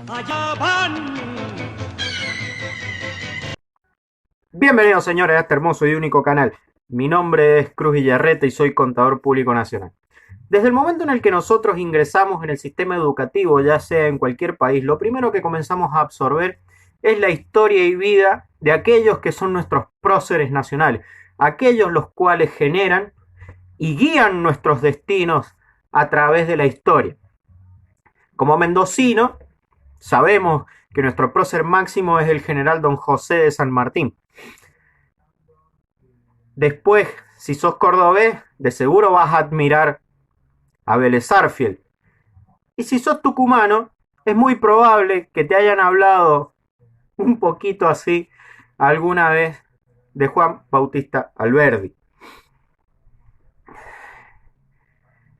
allá van. Bienvenidos, señores, a este hermoso y único canal. Mi nombre es Cruz Villarreta y soy contador público nacional. Desde el momento en el que nosotros ingresamos en el sistema educativo, ya sea en cualquier país, lo primero que comenzamos a absorber es la historia y vida de aquellos que son nuestros próceres nacionales, aquellos los cuales generan y guían nuestros destinos a través de la historia. Como mendocino, sabemos que nuestro prócer máximo es el general don José de San Martín. Después, si sos cordobés, de seguro vas a admirar a Vélez Sarsfield. Y si sos tucumano, es muy probable que te hayan hablado un poquito así alguna vez de Juan Bautista Alberdi.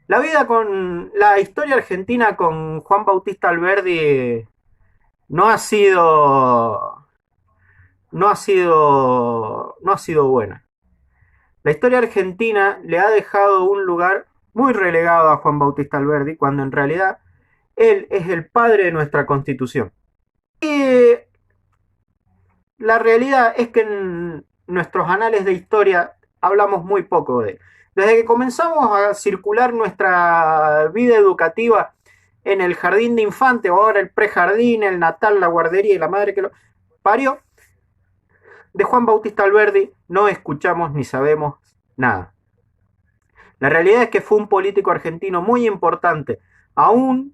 La historia argentina con Juan Bautista Alberdi no ha sido buena. La historia argentina le ha dejado un lugar muy relegado a Juan Bautista Alberdi, cuando en realidad él es el padre de nuestra Constitución. Y la realidad es que en nuestros anales de historia hablamos muy poco de él. Desde que comenzamos a circular nuestra vida educativa en el jardín de infante, o ahora el prejardín, el natal, la guardería y la madre que lo parió, de Juan Bautista Alberdi no escuchamos ni sabemos nada. La realidad es que fue un político argentino muy importante, aún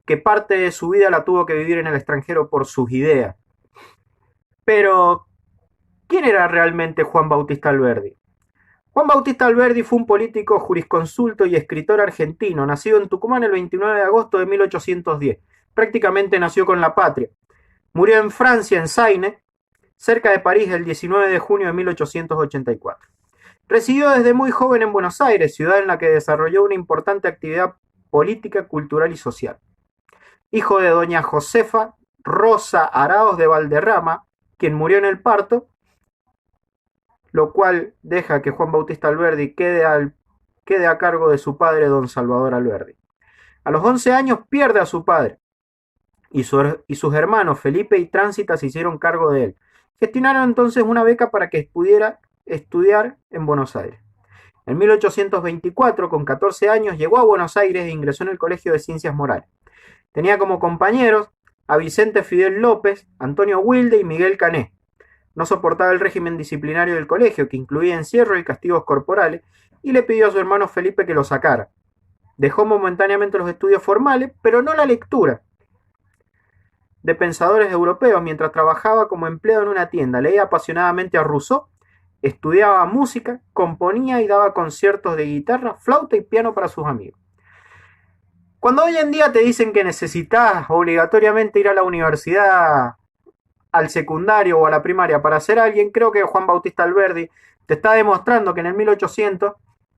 que parte de su vida la tuvo que vivir en el extranjero por sus ideas. Pero, ¿quién era realmente Juan Bautista Alberdi? Juan Bautista Alberdi fue un político, jurisconsulto y escritor argentino, nacido en Tucumán el 29 de agosto de 1810. Prácticamente nació con la patria. Murió en Francia, en Saine, cerca de París, el 19 de junio de 1884. Residió desde muy joven en Buenos Aires, ciudad en la que desarrolló una importante actividad política, cultural y social. Hijo de doña Josefa Rosa Araos de Valderrama, quien murió en el parto, lo cual deja que Juan Bautista Alberdi quede a cargo de su padre, don Salvador Alberdi. A los 11 años pierde a su padre, y sus hermanos Felipe y Tránsita se hicieron cargo de él. Gestionaron entonces una beca para que pudiera estudiar en Buenos Aires. En 1824, con 14 años, llegó a Buenos Aires e ingresó en el Colegio de Ciencias Morales. Tenía como compañeros a Vicente Fidel López, Antonio Wilde y Miguel Cané. No soportaba el régimen disciplinario del colegio, que incluía encierro y castigos corporales, y le pidió a su hermano Felipe que lo sacara. Dejó momentáneamente los estudios formales, pero no la lectura de pensadores europeos, mientras trabajaba como empleado en una tienda. Leía apasionadamente a Rousseau, estudiaba música, componía y daba conciertos de guitarra, flauta y piano para sus amigos. Cuando hoy en día te dicen que necesitas obligatoriamente ir a la universidad, al secundario o a la primaria para ser alguien, creo que Juan Bautista Alberdi te está demostrando que en el 1800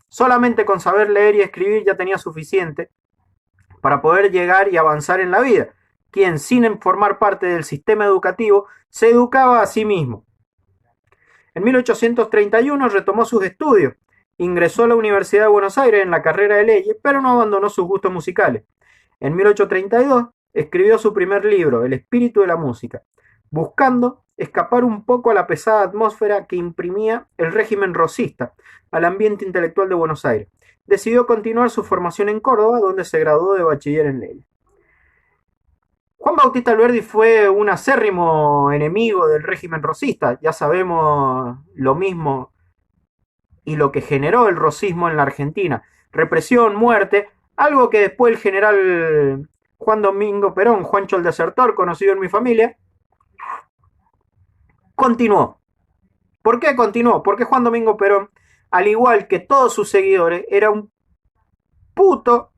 solamente con saber leer y escribir ya tenía suficiente para poder llegar y avanzar en la vida, quien sin formar parte del sistema educativo se educaba a sí mismo. En 1831 retomó sus estudios, ingresó a la Universidad de Buenos Aires en la carrera de leyes, pero no abandonó sus gustos musicales. En 1832 escribió su primer libro, El espíritu de la música, buscando escapar un poco a la pesada atmósfera que imprimía el régimen rosista al ambiente intelectual de Buenos Aires. Decidió continuar su formación en Córdoba, donde se graduó de bachiller en leyes. Juan Bautista Alberdi fue un acérrimo enemigo del régimen rosista. Ya sabemos lo mismo y lo que generó el rosismo en la Argentina. Represión, muerte, algo que después el general Juan Domingo Perón, Juancho el Desertor, conocido en mi familia, continuó. ¿Por qué continuó? Porque Juan Domingo Perón, al igual que todos sus seguidores, era un puto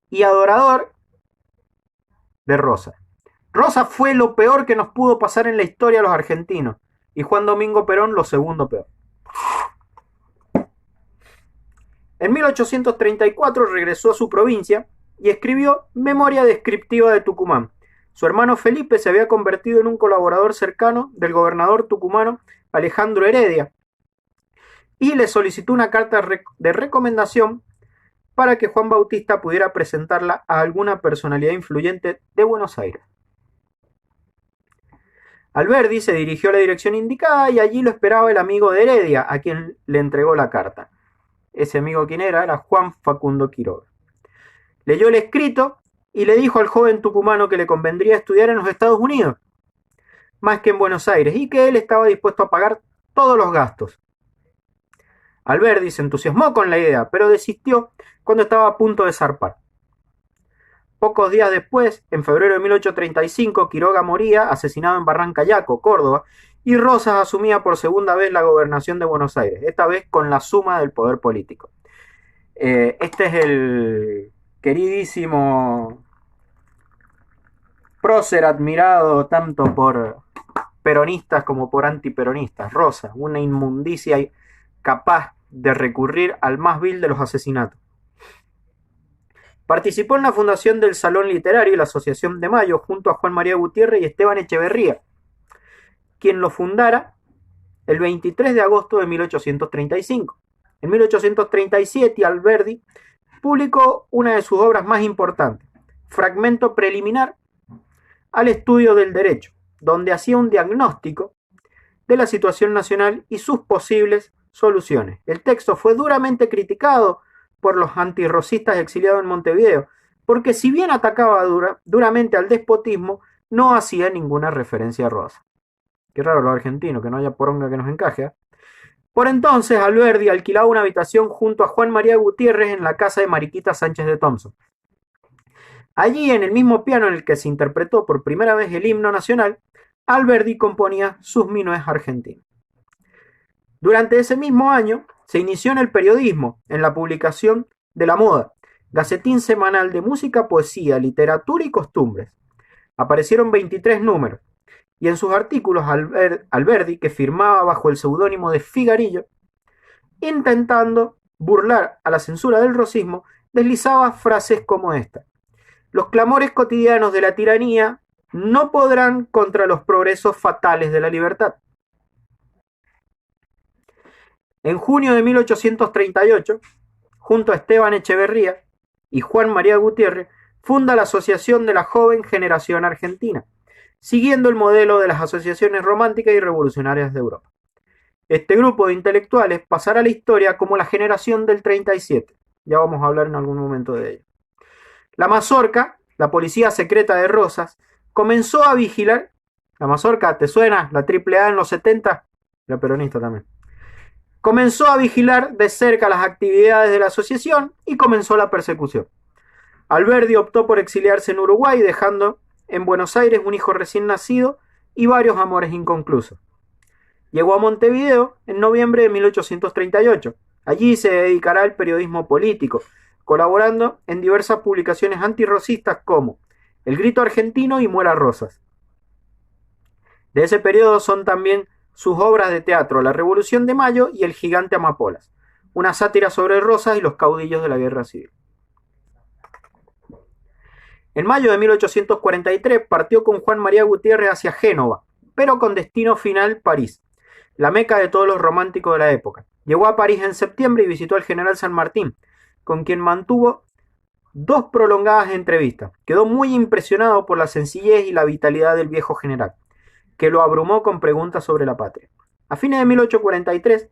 y adorador de Rosa. Rosa fue lo peor que nos pudo pasar en la historia a los argentinos, y Juan Domingo Perón lo segundo peor. En 1834 regresó a su provincia y escribió Memoria descriptiva de Tucumán. Su hermano Felipe se había convertido en un colaborador cercano del gobernador tucumano Alejandro Heredia y le solicitó una carta de recomendación para que Juan Bautista pudiera presentarla a alguna personalidad influyente de Buenos Aires. Alberdi se dirigió a la dirección indicada y allí lo esperaba el amigo de Heredia, a quien le entregó la carta. Ese amigo, ¿quién era? Era Juan Facundo Quiroga. Leyó el escrito y le dijo al joven tucumano que le convendría estudiar en los Estados Unidos, más que en Buenos Aires, y que él estaba dispuesto a pagar todos los gastos. Alberdi se entusiasmó con la idea, pero desistió cuando estaba a punto de zarpar. Pocos días después, en febrero de 1835, Quiroga moría asesinado en Barrancayaco, Córdoba, y Rosas asumía por segunda vez la gobernación de Buenos Aires, esta vez con la suma del poder político. Este es el queridísimo prócer admirado tanto por peronistas como por antiperonistas, Rosas, una inmundicia capaz de recurrir al más vil de los asesinatos. Participó en la fundación del Salón Literario y la Asociación de Mayo junto a Juan María Gutiérrez y Esteban Echeverría, quien lo fundara el 23 de agosto de 1835. En 1837 Alberdi publicó una de sus obras más importantes, Fragmento preliminar al estudio del derecho, donde hacía un diagnóstico de la situación nacional y sus posibles soluciones. El texto fue duramente criticado por los antirrosistas exiliados en Montevideo, porque si bien atacaba duramente al despotismo, no hacía ninguna referencia a Rosas. Qué raro lo argentino, que no haya poronga que nos encaje, ¿eh? Por entonces, Alberdi alquilaba una habitación junto a Juan María Gutiérrez en la casa de Mariquita Sánchez de Thompson. Allí, en el mismo piano en el que se interpretó por primera vez el himno nacional, Alberdi componía sus minués argentinos. Durante ese mismo año, se inició en el periodismo, en la publicación de La Moda, gacetín semanal de música, poesía, literatura y costumbres. Aparecieron 23 números, y en sus artículos Alberdi, que firmaba bajo el seudónimo de Figarillo, intentando burlar a la censura del rosismo, deslizaba frases como esta: los clamores cotidianos de la tiranía no podrán contra los progresos fatales de la libertad. En junio de 1838, junto a Esteban Echeverría y Juan María Gutiérrez, funda la Asociación de la Joven Generación Argentina, siguiendo el modelo de las asociaciones románticas y revolucionarias de Europa. Este grupo de intelectuales pasará a la historia como la generación del 37. Ya vamos a hablar en algún momento de ello. La Mazorca, la policía secreta de Rosas, comenzó a vigilar. La Mazorca, ¿te suena? La AAA en los 70, la peronista también. Comenzó a vigilar de cerca las actividades de la asociación y comenzó la persecución. Alberdi optó por exiliarse en Uruguay, dejando en Buenos Aires un hijo recién nacido y varios amores inconclusos. Llegó a Montevideo en noviembre de 1838. Allí se dedicará al periodismo político, colaborando en diversas publicaciones antirrosistas como El Grito Argentino y Muera Rosas. De ese periodo son también sus obras de teatro La Revolución de Mayo y El Gigante Amapolas, una sátira sobre Rosas y los caudillos de la Guerra Civil. En mayo de 1843 partió con Juan María Gutiérrez hacia Génova, pero con destino final París, la meca de todos los románticos de la época. Llegó a París en septiembre y visitó al general San Martín, con quien mantuvo 2 prolongadas entrevistas. Quedó muy impresionado por la sencillez y la vitalidad del viejo general, que lo abrumó con preguntas sobre la patria. A fines de 1843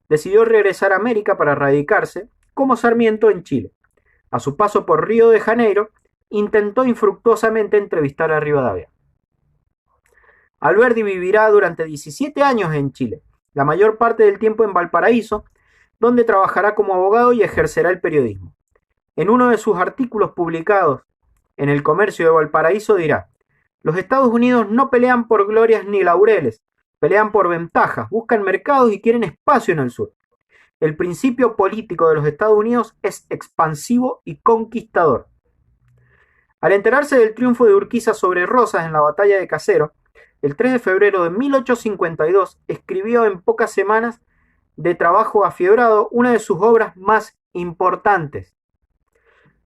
decidió regresar a América para radicarse, como Sarmiento, en Chile. A su paso por Río de Janeiro, intentó infructuosamente entrevistar a Rivadavia. Alberdi vivirá durante 17 años en Chile, la mayor parte del tiempo en Valparaíso, donde trabajará como abogado y ejercerá el periodismo. En uno de sus artículos publicados en El Comercio de Valparaíso dirá: los Estados Unidos no pelean por glorias ni laureles, pelean por ventajas, buscan mercados y quieren espacio en el sur. El principio político de los Estados Unidos es expansivo y conquistador. Al enterarse del triunfo de Urquiza sobre Rosas en la batalla de Caseros, el 3 de febrero de 1852 escribió en pocas semanas de trabajo afiebrado una de sus obras más importantes,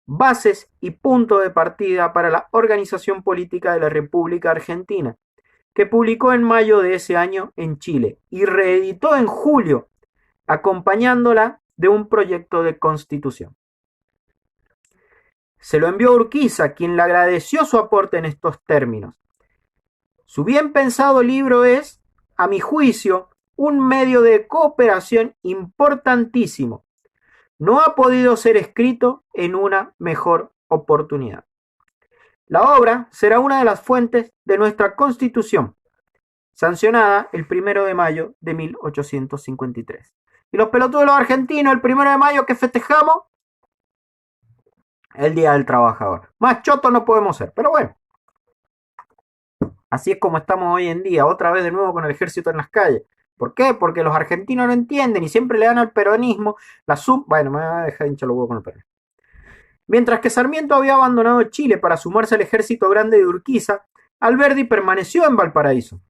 Bases y punto de partida para la organización política de la República Argentina, que publicó en mayo de ese año en Chile y reeditó en julio, acompañándola de un proyecto de constitución. Se lo envió a Urquiza, quien le agradeció su aporte en estos términos. Su bien pensado libro es, a mi juicio, un medio de cooperación importantísimo. No ha podido ser escrito en una mejor oportunidad. La obra será una de las fuentes de nuestra Constitución, sancionada el 1 de mayo de 1853. Y los pelotudos de los argentinos, el 1 de mayo que festejamos, el Día del Trabajador. Más chotos no podemos ser, pero bueno. Así es como estamos hoy en día, otra vez de nuevo con el ejército en las calles. ¿Por qué? Porque los argentinos no entienden y siempre le dan al peronismo Bueno, me voy a dejar hinchar los huevos con el peronismo. Mientras que Sarmiento había abandonado Chile para sumarse al ejército grande de Urquiza, Alberdi permaneció en Valparaíso,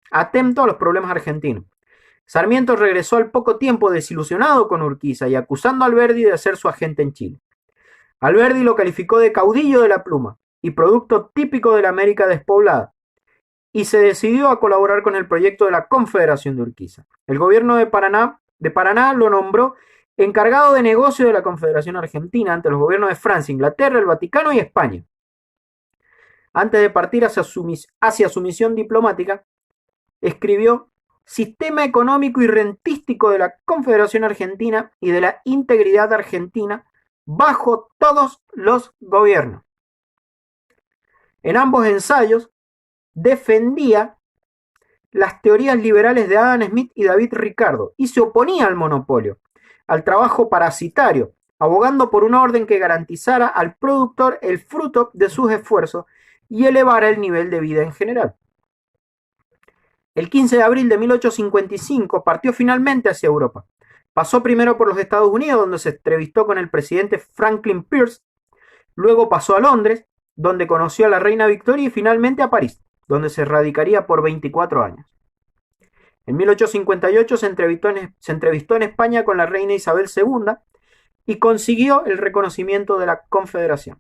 atento a los problemas argentinos. Sarmiento regresó al poco tiempo desilusionado con Urquiza y acusando a Alberdi de ser su agente en Chile. Alberdi lo calificó de caudillo de la pluma y producto típico de la América despoblada, y se decidió a colaborar con el proyecto de la Confederación de Urquiza. El gobierno de Paraná lo nombró encargado de negocio de la Confederación Argentina ante los gobiernos de Francia, Inglaterra, el Vaticano y España. Antes de partir hacia su misión diplomática, escribió Sistema económico y rentístico de la Confederación Argentina y de la integridad argentina bajo todos los gobiernos. En ambos ensayos defendía las teorías liberales de Adam Smith y David Ricardo y se oponía al monopolio, al trabajo parasitario, abogando por una orden que garantizara al productor el fruto de sus esfuerzos y elevara el nivel de vida en general. El 15 de abril de 1855 partió finalmente hacia Europa. Pasó primero por los Estados Unidos, donde se entrevistó con el presidente Franklin Pierce, luego pasó a Londres, donde conoció a la reina Victoria y finalmente a París, donde se radicaría por 24 años. En 1858 se entrevistó en España con la reina Isabel II y consiguió el reconocimiento de la Confederación.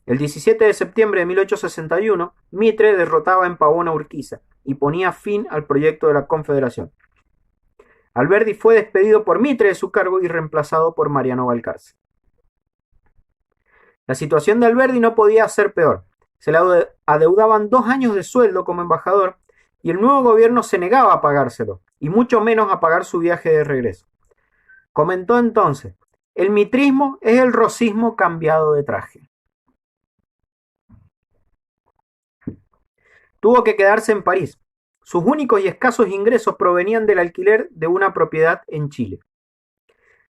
El 17 de septiembre de 1861, Mitre derrotaba en Pavón a Urquiza y ponía fin al proyecto de la Confederación. Alberdi fue despedido por Mitre de su cargo y reemplazado por Mariano Balcarce. La situación de Alberdi no podía ser peor. Se le adeudaban 2 años de sueldo como embajador y el nuevo gobierno se negaba a pagárselo, y mucho menos a pagar su viaje de regreso. Comentó entonces, el mitrismo es el rosismo cambiado de traje. Tuvo que quedarse en París. Sus únicos y escasos ingresos provenían del alquiler de una propiedad en Chile.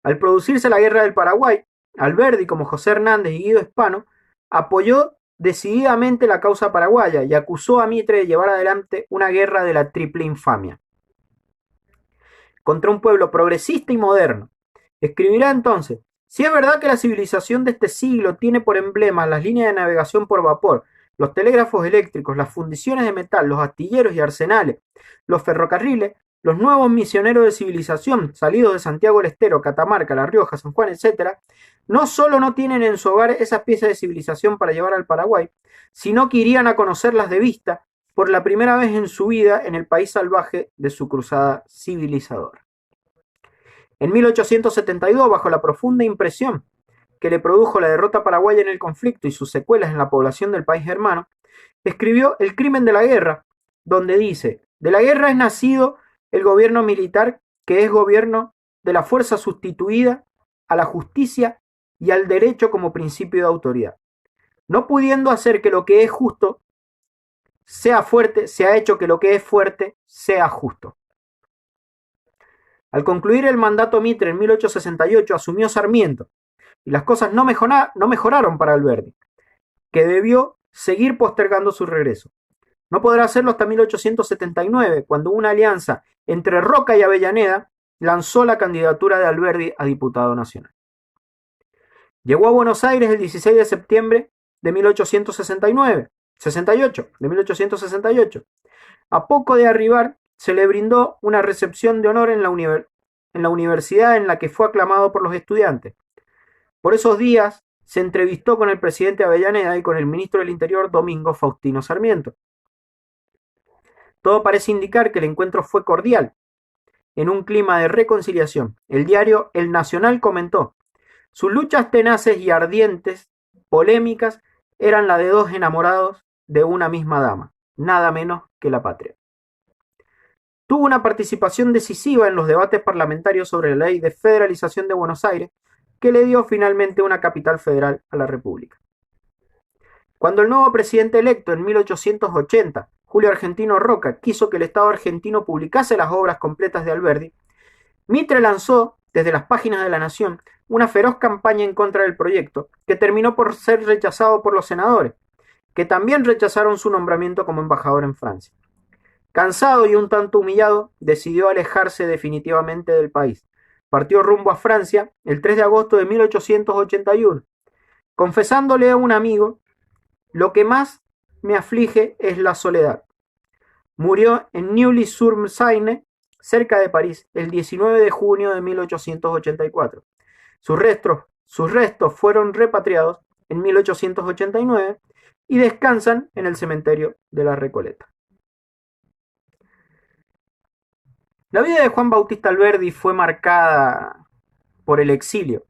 Al producirse la Guerra del Paraguay, Alberdi, como José Hernández y Guido Hispano, apoyó decididamente la causa paraguaya y acusó a Mitre de llevar adelante una guerra de la triple infamia contra un pueblo progresista y moderno. Escribirá entonces, si es verdad que la civilización de este siglo tiene por emblema las líneas de navegación por vapor, los telégrafos eléctricos, las fundiciones de metal, los astilleros y arsenales, los ferrocarriles, los nuevos misioneros de civilización salidos de Santiago del Estero, Catamarca, La Rioja, San Juan, etc., no solo no tienen en su hogar esas piezas de civilización para llevar al Paraguay, sino que irían a conocerlas de vista por la primera vez en su vida en el país salvaje de su cruzada civilizadora. En 1872, bajo la profunda impresión que le produjo la derrota paraguaya en el conflicto y sus secuelas en la población del país hermano, escribió El crimen de la guerra, donde dice, de la guerra es nacido el gobierno militar, que es gobierno de la fuerza sustituida a la justicia y al derecho como principio de autoridad. No pudiendo hacer que lo que es justo sea fuerte, se ha hecho que lo que es fuerte sea justo. Al concluir el mandato Mitre en 1868 asumió Sarmiento y las cosas no mejoraron para Alberdi, que debió seguir postergando su regreso. No podrá hacerlo hasta 1879, cuando una alianza entre Roca y Avellaneda lanzó la candidatura de Alberdi a diputado nacional. Llegó a Buenos Aires el 16 de septiembre de 1868. A poco de arribar, se le brindó una recepción de honor en la universidad en la que fue aclamado por los estudiantes. Por esos días se entrevistó con el presidente Avellaneda y con el ministro del Interior Domingo Faustino Sarmiento. Todo parece indicar que el encuentro fue cordial, en un clima de reconciliación. El diario El Nacional comentó: sus luchas tenaces y ardientes polémicas eran la de dos enamorados de una misma dama, nada menos que la patria. Tuvo una participación decisiva en los debates parlamentarios sobre la ley de federalización de Buenos Aires, que le dio finalmente una capital federal a la República. Cuando el nuevo presidente electo en 1880, Julio Argentino Roca, quiso que el Estado argentino publicase las obras completas de Alberdi, Mitre lanzó, desde las páginas de La Nación, una feroz campaña en contra del proyecto, que terminó por ser rechazado por los senadores, que también rechazaron su nombramiento como embajador en Francia. Cansado y un tanto humillado, decidió alejarse definitivamente del país. Partió rumbo a Francia el 3 de agosto de 1881, confesándole a un amigo: lo que más me aflige es la soledad. Murió en Neuilly-sur-Seine, cerca de París, el 19 de junio de 1884. Sus restos fueron repatriados en 1889 y descansan en el cementerio de la Recoleta. La vida de Juan Bautista Alberdi fue marcada por el exilio.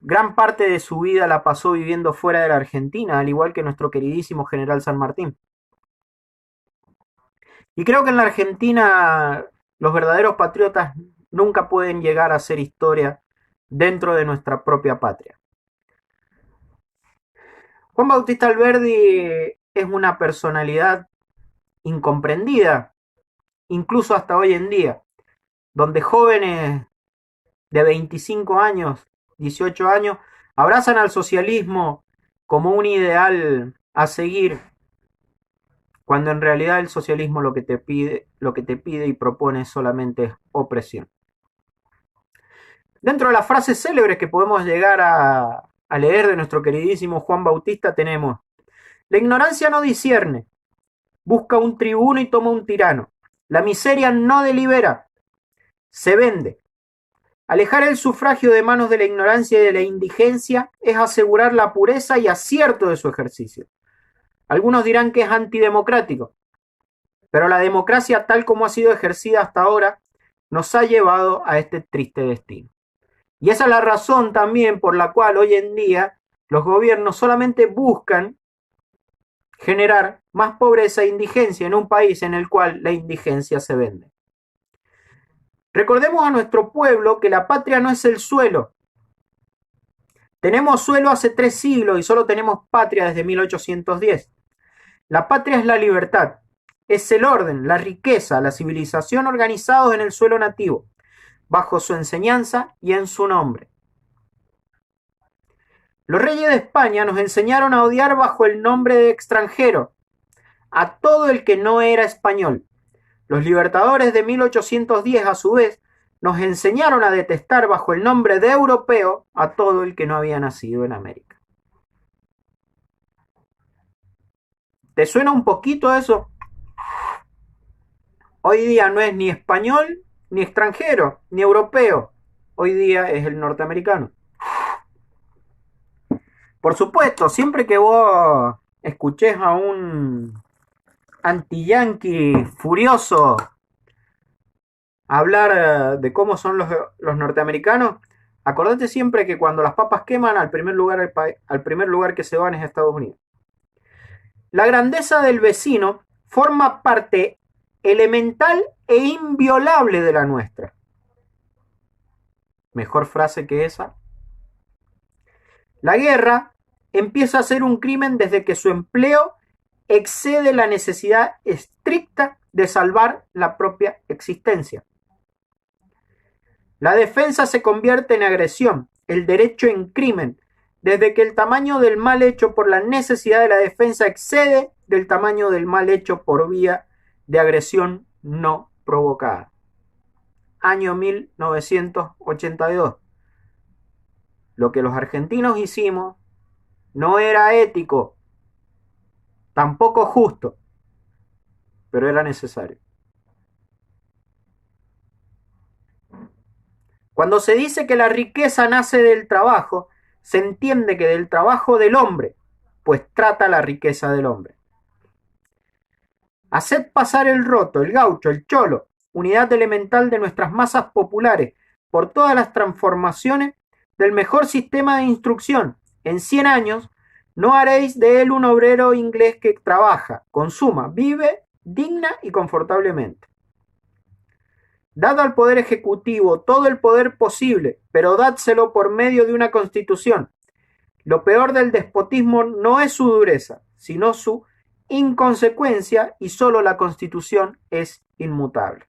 Gran parte de su vida la pasó viviendo fuera de la Argentina, al igual que nuestro queridísimo general San Martín. Y creo que en la Argentina los verdaderos patriotas nunca pueden llegar a hacer historia dentro de nuestra propia patria. Juan Bautista Alberdi es una personalidad incomprendida, incluso hasta hoy en día, donde jóvenes de 25 años, 18 años, abrazan al socialismo como un ideal a seguir, cuando en realidad el socialismo lo que te pide y propone solamente es opresión. Dentro de las frases célebres que podemos llegar a leer de nuestro queridísimo Juan Bautista tenemos: la ignorancia no discierne, busca un tribuno y toma un tirano, la miseria no delibera, se vende. Alejar el sufragio de manos de la ignorancia y de la indigencia es asegurar la pureza y acierto de su ejercicio. Algunos dirán que es antidemocrático, pero la democracia tal como ha sido ejercida hasta ahora nos ha llevado a este triste destino. Y esa es la razón también por la cual hoy en día los gobiernos solamente buscan generar más pobreza e indigencia en un país en el cual la indigencia se vende. Recordemos a nuestro pueblo que la patria no es el suelo. Tenemos suelo hace 3 siglos y solo tenemos patria desde 1810. La patria es la libertad, es el orden, la riqueza, la civilización organizados en el suelo nativo, bajo su enseñanza y en su nombre. Los reyes de España nos enseñaron a odiar bajo el nombre de extranjero a todo el que no era español. Los libertadores de 1810, a su vez, nos enseñaron a detestar bajo el nombre de europeo a todo el que no había nacido en América. ¿Te suena un poquito eso? Hoy día no es ni español, ni extranjero, ni europeo. Hoy día es el norteamericano. Por supuesto, siempre que vos escuches a un anti-yanqui furioso hablar de cómo son los norteamericanos, acordate siempre que cuando las papas queman, al primer lugar que se van es Estados Unidos. La grandeza del vecino forma parte elemental e inviolable de la nuestra. Mejor frase que esa. La guerra empieza a ser un crimen desde que su empleo excede la necesidad estricta de salvar la propia existencia. La defensa se convierte en agresión, el derecho en crimen, desde que el tamaño del mal hecho por la necesidad de la defensa excede del tamaño del mal hecho por vía de agresión no provocada. Año 1982. Lo que los argentinos hicimos no era ético, tampoco justo, pero era necesario. Cuando se dice que la riqueza nace del trabajo, se entiende que del trabajo del hombre, pues trata la riqueza del hombre. Haced pasar el roto, el gaucho, el cholo, unidad elemental de nuestras masas populares, por todas las transformaciones del mejor sistema de instrucción. En 100 años No haréis de él un obrero inglés que trabaja, consuma, vive digna y confortablemente. Dad al Poder Ejecutivo todo el poder posible, pero dádselo por medio de una constitución. Lo peor del despotismo no es su dureza, sino su inconsecuencia, y solo la constitución es inmutable.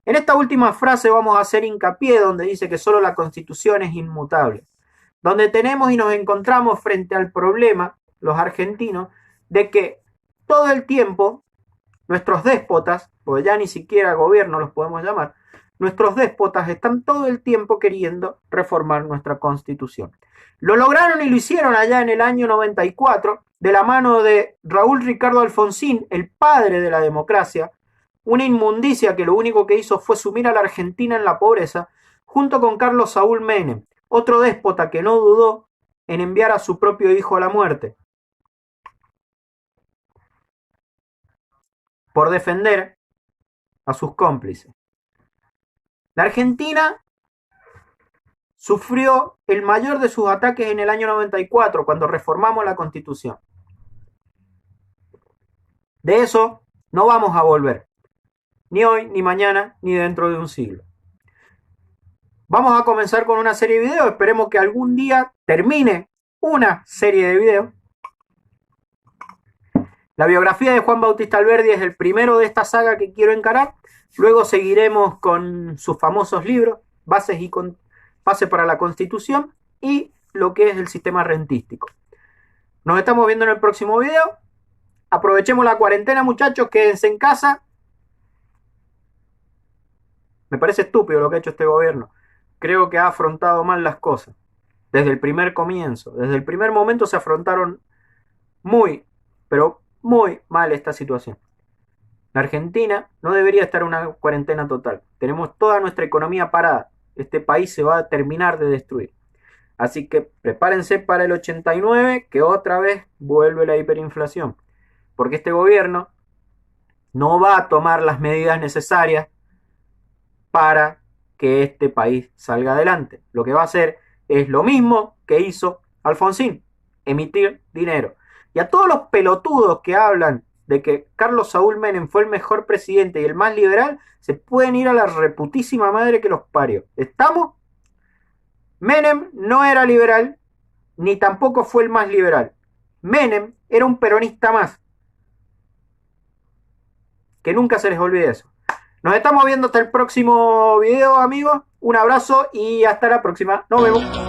En esta última frase vamos a hacer hincapié donde dice que solo la constitución es inmutable, donde tenemos y nos encontramos frente al problema, los argentinos, de que todo el tiempo nuestros déspotas, pues ya ni siquiera gobierno los podemos llamar, nuestros déspotas están todo el tiempo queriendo reformar nuestra constitución. Lo lograron y lo hicieron allá en el año 94, de la mano de Raúl Ricardo Alfonsín, el padre de la democracia, una inmundicia que lo único que hizo fue sumir a la Argentina en la pobreza, junto con Carlos Saúl Menem, otro déspota que no dudó en enviar a su propio hijo a la muerte, por defender a sus cómplices. La Argentina sufrió el mayor de sus ataques en el año 94, cuando reformamos la Constitución. De eso no vamos a volver, ni hoy, ni mañana, ni dentro de un siglo. Vamos a comenzar con una serie de videos, esperemos que algún día termine una serie de videos. La biografía de Juan Bautista Alberdi es el primero de esta saga que quiero encarar. Luego seguiremos con sus famosos libros, Bases y Base para la Constitución, y lo que es el sistema rentístico. Nos estamos viendo en el próximo video. Aprovechemos la cuarentena, muchachos, quédense en casa. Me parece estúpido lo que ha hecho este gobierno. Creo que ha afrontado mal las cosas. Desde el primer comienzo, desde el primer momento se afrontaron muy, pero muy mal esta situación. La Argentina no debería estar en una cuarentena total. Tenemos toda nuestra economía parada. Este país se va a terminar de destruir. Así que prepárense para el 89, que otra vez vuelve la hiperinflación. Porque este gobierno no va a tomar las medidas necesarias para que este país salga adelante. Lo que va a hacer es lo mismo que hizo Alfonsín, emitir dinero. Y a todos los pelotudos que hablan de que Carlos Saúl Menem fue el mejor presidente y el más liberal, se pueden ir a la reputísima madre que los parió. ¿Estamos? Menem no era liberal, ni tampoco fue el más liberal. Menem era un peronista más. Que nunca se les olvide eso. Nos estamos viendo hasta el próximo video, amigos. Un abrazo y hasta la próxima. Nos vemos.